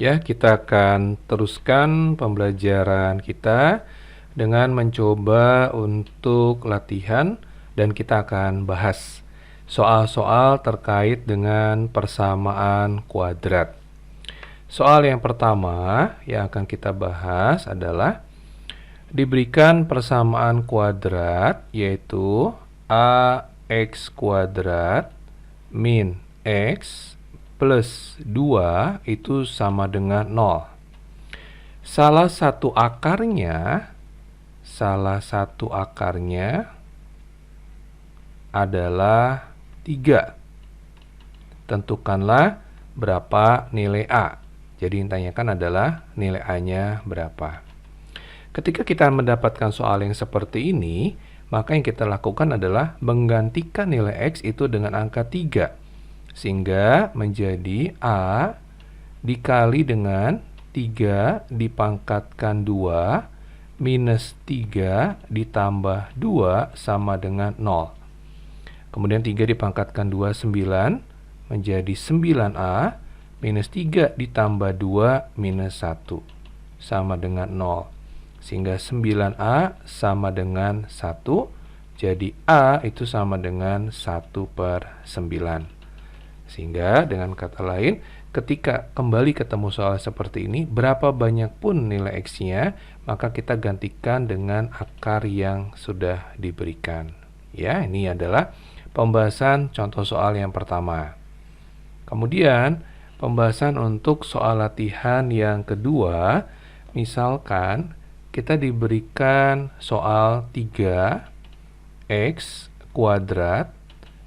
Ya, kita akan teruskan pembelajaran kita dengan mencoba untuk latihan dan kita akan bahas soal-soal terkait dengan persamaan kuadrat. Soal yang pertama yang akan kita bahas adalah diberikan persamaan kuadrat yaitu ax kuadrat min x plus 2 itu sama dengan 0. Salah satu akarnya adalah 3. Tentukanlah berapa nilai A. Jadi yang ditanyakan adalah nilai A-nya berapa. Ketika kita mendapatkan soal yang seperti ini, maka yang kita lakukan adalah menggantikan nilai X itu dengan angka 3. Sehingga menjadi A dikali dengan 3 dipangkatkan 2 minus 3 ditambah 2 sama dengan 0. Kemudian 3 dipangkatkan 2, 9, menjadi 9A minus 3 ditambah 2 minus 1 sama dengan 0. Sehingga 9A sama dengan 1, jadi A itu sama dengan 1/9. Sehingga dengan kata lain, ketika kembali ketemu soal seperti ini, berapa banyak pun nilai X-nya, maka kita gantikan dengan akar yang sudah diberikan. Ya, ini adalah pembahasan contoh soal yang pertama. Kemudian, pembahasan untuk soal latihan yang kedua, misalkan kita diberikan soal 3x kuadrat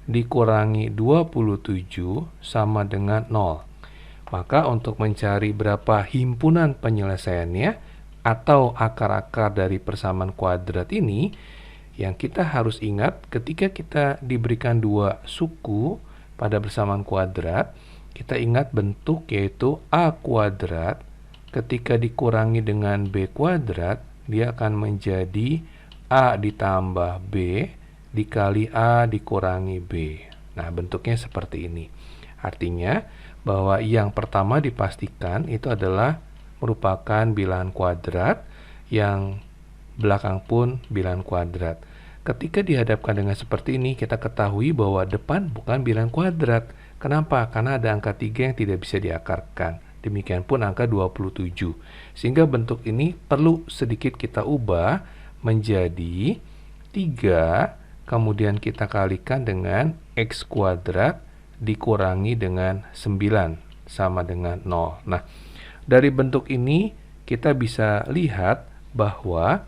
dikurangi 27 sama dengan 0. Maka untuk mencari berapa himpunan penyelesaiannya atau akar-akar dari persamaan kuadrat ini, yang kita harus ingat ketika kita diberikan dua suku pada persamaan kuadrat, kita ingat bentuk yaitu A kuadrat ketika dikurangi dengan B kuadrat, dia akan menjadi A ditambah B dikali A dikurangi B. Nah, bentuknya seperti ini. Artinya bahwa yang pertama dipastikan itu adalah merupakan bilangan kuadrat, yang belakang pun bilangan kuadrat. Ketika dihadapkan dengan seperti ini, kita ketahui bahwa depan bukan bilangan kuadrat. Kenapa? Karena ada angka 3 yang tidak bisa diakarkan. Demikian pun angka 27. Sehingga bentuk ini perlu sedikit kita ubah menjadi 3 kemudian kita kalikan dengan X kuadrat dikurangi dengan 9 sama dengan 0. Nah, dari bentuk ini kita bisa lihat bahwa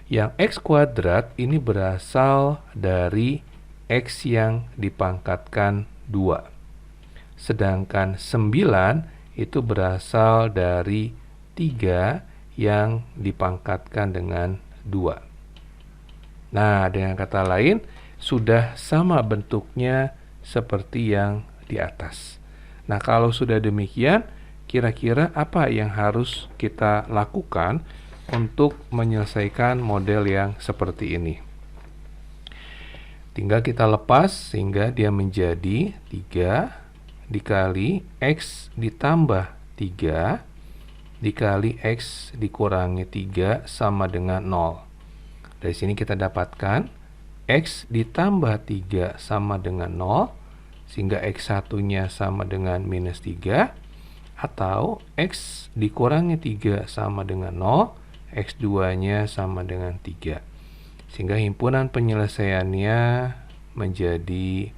yang X kuadrat ini berasal dari X yang dipangkatkan 2. Sedangkan 9 itu berasal dari 3 yang dipangkatkan dengan 2. Nah, dengan kata lain, sudah sama bentuknya seperti yang di atas. Nah, kalau sudah demikian, kira-kira apa yang harus kita lakukan untuk menyelesaikan model yang seperti ini? Tinggal kita lepas sehingga dia menjadi 3 dikali X ditambah 3 dikali X dikurangi 3 sama dengan 0. Dari sini kita dapatkan X ditambah 3 sama dengan 0, sehingga X1-nya sama dengan minus 3, atau X dikurangi 3 sama dengan 0, X2-nya sama dengan 3. Sehingga himpunan penyelesaiannya menjadi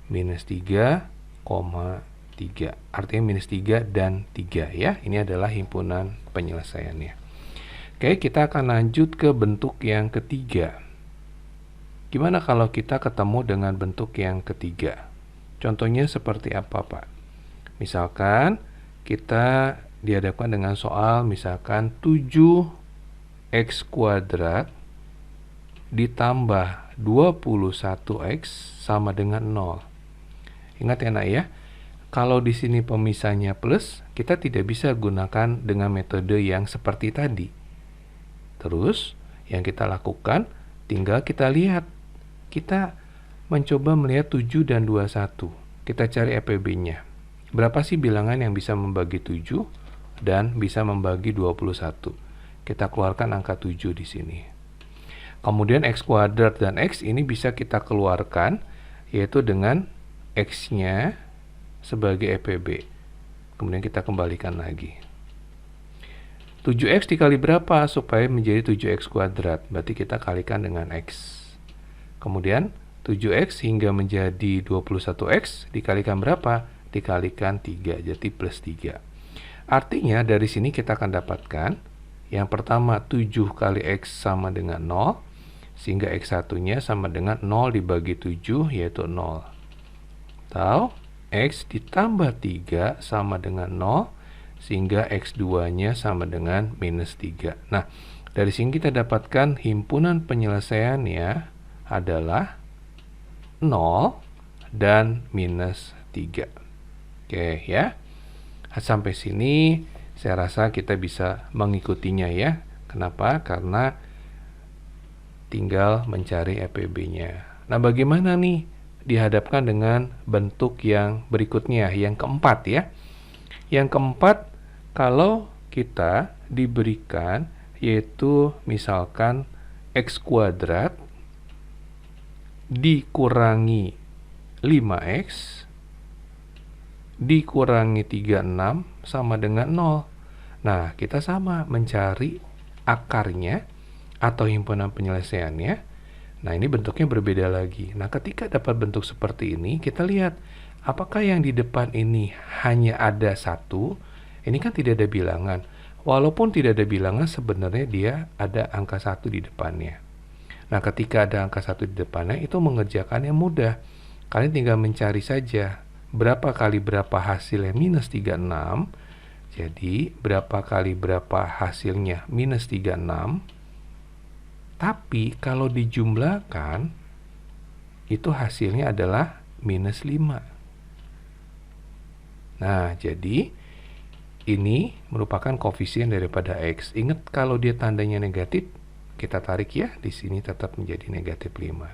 minus 3,3. Artinya minus 3 dan 3 ya. Ini adalah himpunan penyelesaiannya. Oke, kita akan lanjut ke bentuk yang ketiga. Gimana kalau kita ketemu dengan bentuk yang ketiga? Contohnya seperti apa, Pak? Misalkan kita dihadapkan dengan soal misalkan 7x kuadrat ditambah 21x sama dengan 0. Ingat ya, Nak ya. Kalau di sini pemisahnya plus, kita tidak bisa gunakan dengan metode yang seperti tadi. Terus, yang kita lakukan, tinggal kita lihat. Kita mencoba melihat 7 dan 21. Kita cari EPB-nya. Berapa sih bilangan yang bisa membagi 7? dan bisa membagi 21. Kita keluarkan angka 7 di sini. Kemudian X kuadrat dan X ini bisa kita keluarkan, yaitu dengan X-nya sebagai EPB. Kemudian kita kembalikan lagi. 7X dikali berapa supaya menjadi 7X kuadrat? Berarti kita kalikan dengan X. Kemudian 7X hingga menjadi 21X dikalikan berapa? Dikalikan 3, jadi plus 3. Artinya dari sini kita akan dapatkan yang pertama 7 kali X sama dengan 0, sehingga X1-nya sama dengan 0 dibagi 7, yaitu 0. Atau X ditambah 3 sama dengan 0, sehingga X2-nya sama dengan minus 3. Nah, dari sini kita dapatkan himpunan penyelesaiannya adalah 0 dan minus 3. Oke ya. Sampai sini saya rasa kita bisa mengikutinya ya. Kenapa? Karena tinggal mencari EPB-nya. Nah, bagaimana nih dihadapkan dengan bentuk yang berikutnya, yang keempat ya. Yang keempat, kalau kita diberikan yaitu misalkan X kuadrat dikurangi 5X dikurangi 36 sama dengan 0. Nah, kita sama mencari akarnya atau himpunan penyelesaiannya. Nah, ini bentuknya berbeda lagi. Nah, ketika dapat bentuk seperti ini, kita lihat apakah yang di depan ini hanya ada 1. Ini kan tidak ada bilangan. Walaupun tidak ada bilangan, sebenarnya dia ada angka 1 di depannya. Nah, ketika ada angka 1 di depannya, itu mengerjakannya mudah. Kalian tinggal mencari saja berapa kali berapa hasilnya minus 36. Jadi, berapa kali berapa hasilnya minus 36. Tapi, kalau dijumlahkan, itu hasilnya adalah minus 5. Nah, jadi ini merupakan koefisien daripada X. Ingat, kalau dia tandanya negatif, kita tarik ya, di sini tetap menjadi negatif 5.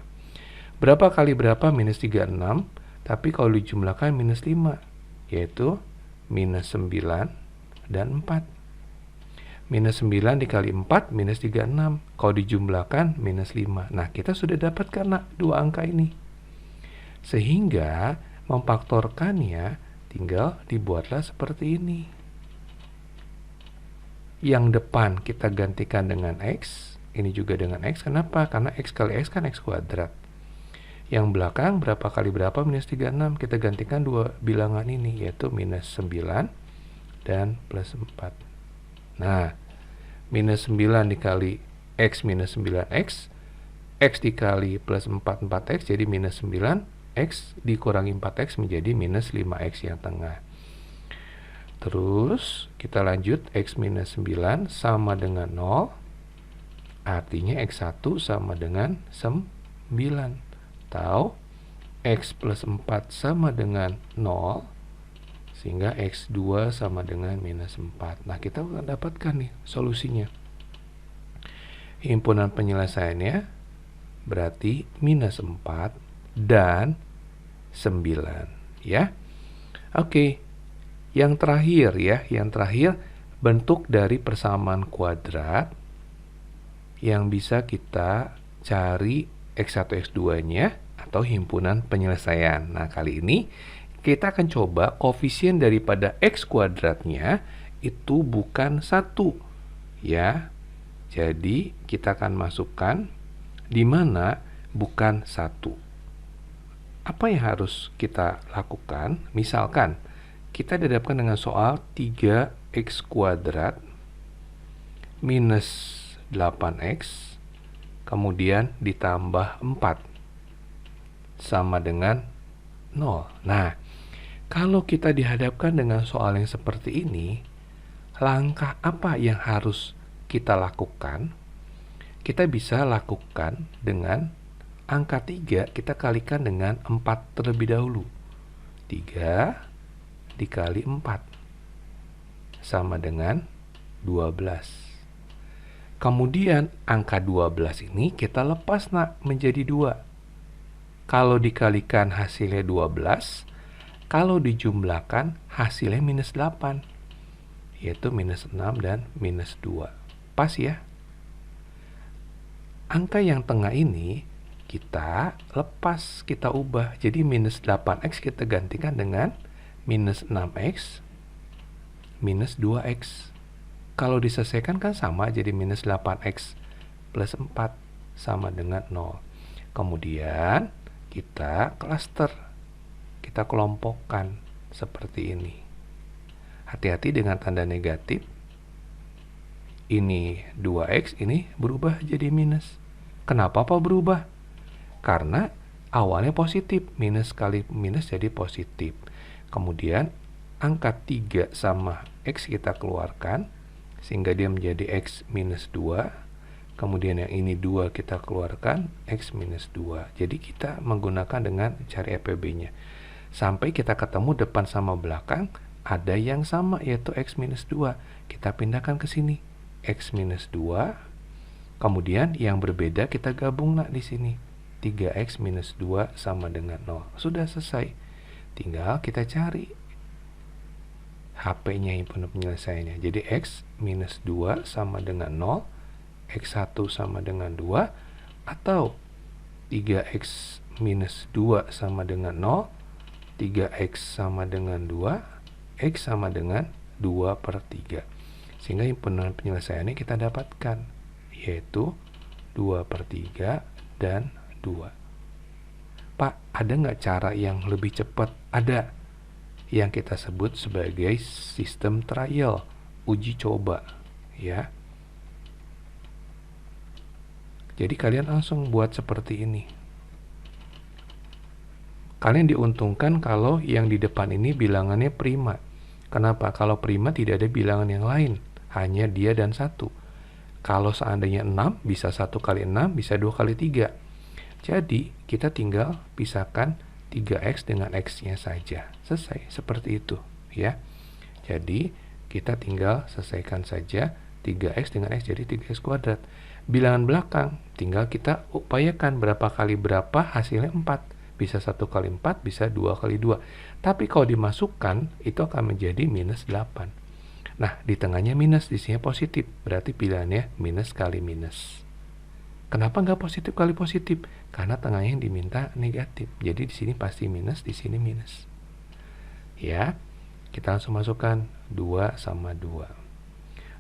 Berapa kali berapa minus 36, tapi kalau dijumlahkan minus 5, yaitu minus 9 dan 4. Minus 9 dikali 4, minus 36. Kalau dijumlahkan, minus 5. Nah, kita sudah dapatkan dua angka ini. Sehingga memfaktorkannya tinggal dibuatlah seperti ini. Yang depan kita gantikan dengan X, ini juga dengan X. Kenapa? Karena X kali X kan X kuadrat. Yang belakang berapa kali berapa minus 36, kita gantikan dua bilangan ini, yaitu minus 9 dan plus 4. Nah, minus 9 dikali X minus 9X, X dikali plus 4, 4X, jadi minus 9, X dikurangi 4X menjadi minus 5X yang tengah. Terus kita lanjut, X minus 9 sama dengan 0, artinya X1 sama dengan 9. Atau X plus 4 sama dengan 0, sehingga X2 sama dengan minus 4. Nah, kita akan dapatkan nih solusinya. Himpunan penyelesaiannya berarti minus 4 dan 9 ya. Oke. Yang terakhir ya, bentuk dari persamaan kuadrat yang bisa kita cari X1 X2-nya atau himpunan penyelesaian. Nah, kali ini kita akan coba koefisien daripada X kuadratnya itu bukan 1 ya. Jadi kita akan masukkan di mana bukan 1. Apa yang harus kita lakukan? Misalkan kita dihadapkan dengan soal 3X kuadrat minus 8X kemudian ditambah 4 sama dengan 0. Nah, kalau kita dihadapkan dengan soal yang seperti ini, langkah apa yang harus kita lakukan? Kita bisa lakukan dengan angka 3 kita kalikan dengan 4 terlebih dahulu. 3 dikali 4 sama dengan 12. Kemudian angka 12 ini kita lepas menjadi 2. Kalau dikalikan hasilnya 12, kalau dijumlahkan hasilnya minus 8. yaitu minus 6 dan minus 2. Pas ya? Angka yang tengah ini kita lepas, kita ubah. Jadi minus 8x kita gantikan dengan minus 6x minus 2x. Kalau diselesaikan kan sama, jadi minus 8x plus 4 sama dengan 0. Kemudian kita cluster, kita kelompokkan seperti ini. Hati-hati dengan tanda negatif. Ini 2x, ini berubah jadi minus. Kenapa Pak berubah? Karena awalnya positif, minus kali minus jadi positif. Kemudian angka 3 sama x kita keluarkan, sehingga dia menjadi x minus 2. Kemudian yang ini 2 kita keluarkan, x minus 2. Jadi kita menggunakan dengan cari EPB-nya. Sampai kita ketemu depan sama belakang, ada yang sama, yaitu x minus 2. Kita pindahkan ke sini, x minus 2. Kemudian yang berbeda kita gabung di sini. 3x minus 2 sama dengan 0. Sudah selesai. Tinggal kita cari HP-nya, himpunan penyelesaiannya. Jadi x minus 2 sama dengan 0, x1 sama dengan 2, atau 3x minus 2 sama dengan 0, 3x sama dengan 2, x sama dengan 2 per 3. Sehingga himpunan penyelesaiannya kita dapatkan, yaitu 2 per 3 dan 2. Pak, ada nggak cara yang lebih cepat? Ada, yang kita sebut sebagai sistem trial, uji coba, ya. Jadi kalian langsung buat seperti ini. Kalian diuntungkan kalau yang di depan ini bilangannya prima. Kenapa? Kalau prima tidak ada bilangan yang lain, hanya dia dan 1. Kalau seandainya 6, bisa 1 kali 6, bisa 2 kali 3. Jadi kita tinggal pisahkan 3x dengan x-nya saja. Selesai, seperti itu ya. Jadi kita tinggal selesaikan saja 3x dengan x jadi 3x kuadrat. Bilangan belakang tinggal kita upayakan berapa kali berapa, hasilnya 4. Bisa 1 kali 4, bisa 2 kali 2. Tapi kalau dimasukkan itu akan menjadi minus 8. Nah, di tengahnya minus, di sini positif. Berarti pilihannya minus kali minus. Kenapa nggak positif kali positif? Karena tengahnya yang diminta negatif. Jadi di sini pasti minus, di sini minus. Ya, kita langsung masukkan 2 sama 2.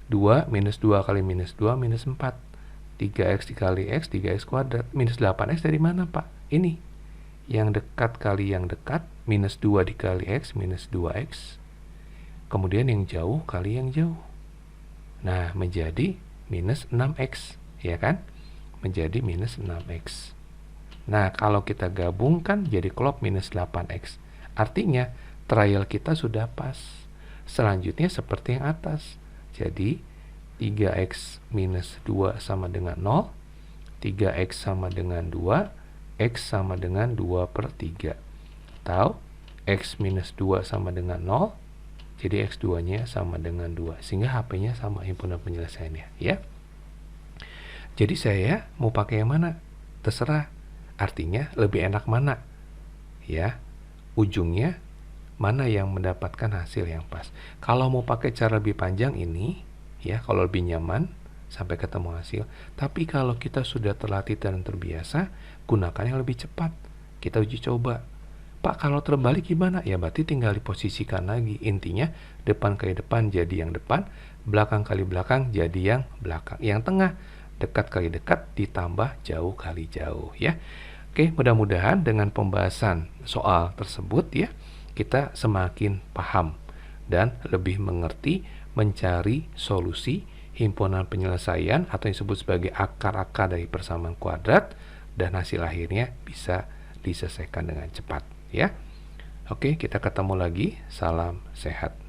2 minus 2 kali minus 2 minus 4. 3x dikali x, 3x kuadrat. Minus 8x dari mana Pak? Ini. Yang dekat kali yang dekat, minus 2 dikali x, minus 2x. Kemudian yang jauh kali yang jauh. Nah, menjadi minus 6x. Ya kan? Menjadi minus 6x. Nah, kalau kita gabungkan jadi klop minus 8x. Artinya, trial kita sudah pas. Selanjutnya seperti yang atas. Jadi, 3x minus 2 sama dengan 0. 3x sama dengan 2. X sama dengan 2 per 3. Atau, x minus 2 sama dengan 0. Jadi, x2-nya sama dengan 2. Sehingga HP-nya sama himpunan penyelesaiannya. Ya. Jadi saya mau pakai yang mana? Terserah. Artinya lebih enak mana? Ya. Ujungnya mana yang mendapatkan hasil yang pas. Kalau mau pakai cara lebih panjang ini, ya, kalau lebih nyaman sampai ketemu hasil. Tapi kalau kita sudah terlatih dan terbiasa, gunakan yang lebih cepat. Kita uji coba. Pak, kalau terbalik gimana? Ya berarti tinggal diposisikan lagi. Intinya depan kali depan jadi yang depan, belakang kali belakang jadi yang belakang. Yang tengah dekat kali dekat ditambah jauh kali jauh ya. Oke, mudah-mudahan dengan pembahasan soal tersebut ya, kita semakin paham dan lebih mengerti mencari solusi himpunan penyelesaian atau yang disebut sebagai akar-akar dari persamaan kuadrat, dan hasil akhirnya bisa diselesaikan dengan cepat ya. Oke, kita ketemu lagi. Salam sehat.